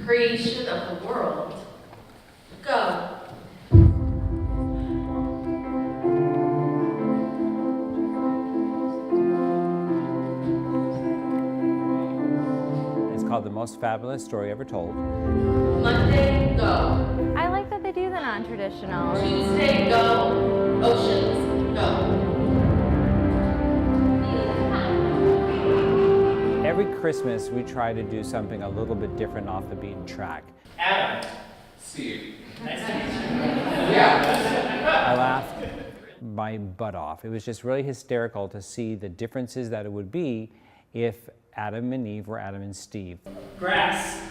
creation of the world. Go. It's called The Most Fabulous Story Ever Told. Monday, go. I like that they do the non-traditional. Tuesday, go. Oceans, go. Every Christmas, we try to do something a little bit different off the beaten track. Adam. Steve. Nice to meet you. Yeah. I laughed my butt off. It was just really hysterical to see the differences that it would be if Adam and Eve were Adam and Steve. Grass.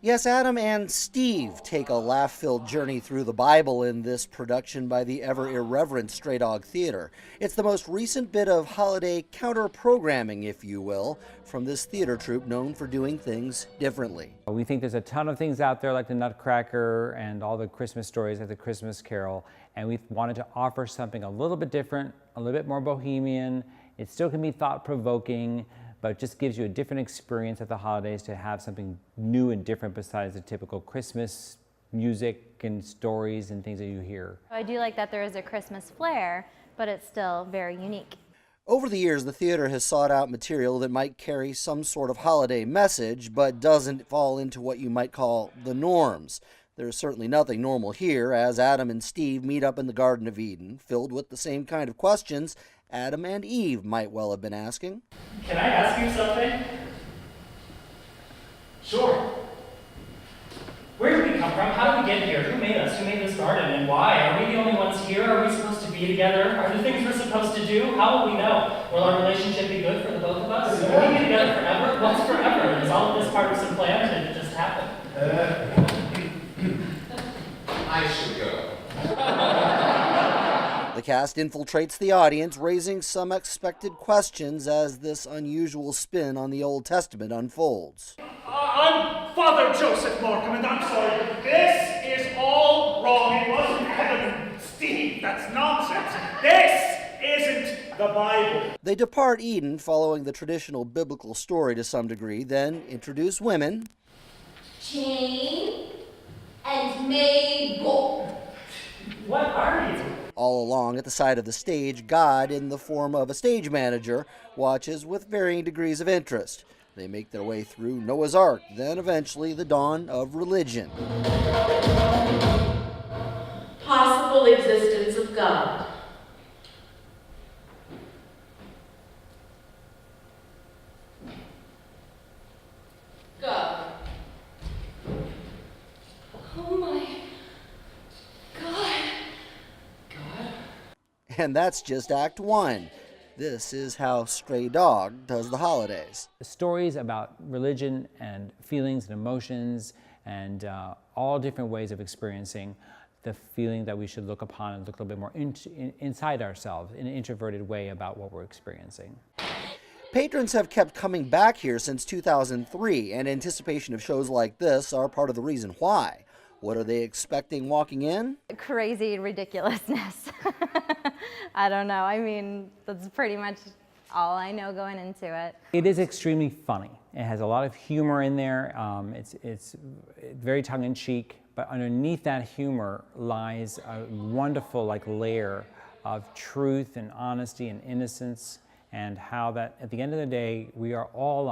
Yes, Adam and Steve take a laugh-filled journey through the Bible in this production by the ever-irreverent Stray Dog Theater. It's the most recent bit of holiday counter-programming, if you will, from this theater troupe known for doing things differently. We think there's a ton of things out there like the Nutcracker and all the Christmas stories like the Christmas Carol, and we wanted to offer something a little bit different, a little bit more bohemian. It still can be thought-provoking, but it just gives you a different experience at the holidays to have something new and different besides the typical Christmas music and stories and things that you hear. I do like that there is a Christmas flair, but it's still very unique. Over the years, the theater has sought out material that might carry some sort of holiday message, but doesn't fall into what you might call the norms. There's certainly nothing normal here, as Adam and Steve meet up in the Garden of Eden, filled with the same kind of questions Adam and Eve might well have been asking. Can I ask you something? Sure. Where did we come from? How did we get here? Who made us? Who made this garden? And why? Are we the only ones here? Are we supposed to be together? Are there things we're supposed to do? How will we know? Will our relationship be good for the both of us? Will we be together forever? What's forever? Is all of this part of some plan, or did it just happen? I should go. The cast infiltrates the audience, raising some expected questions as this unusual spin on the Old Testament unfolds. I'm Father Joseph Markham, and I'm sorry, but this is all wrong. It wasn't Adam and Steve. That's nonsense. This isn't the Bible. They depart Eden following the traditional biblical story to some degree, then introduce women. Jane and Mabel. What are you? All along at the side of the stage, God, in the form of a stage manager, watches with varying degrees of interest. They make their way through Noah's Ark, then eventually the dawn of religion. Possible existence of God. Go. Oh my God. God? And that's just Act 1. This is how Stray Dog does the holidays. Stories about religion and feelings and emotions and all different ways of experiencing the feeling that we should look upon and look a little bit more inside ourselves in an introverted way about what we're experiencing. Patrons have kept coming back here since 2003, and anticipation of shows like this are part of the reason why. What are they expecting walking in? Crazy ridiculousness. I don't know. I mean, that's pretty much all I know going into it. It is extremely funny. It has a lot of humor in there. It's very tongue-in-cheek, but underneath that humor lies a wonderful layer of truth and honesty and innocence, and how that at the end of the day we are all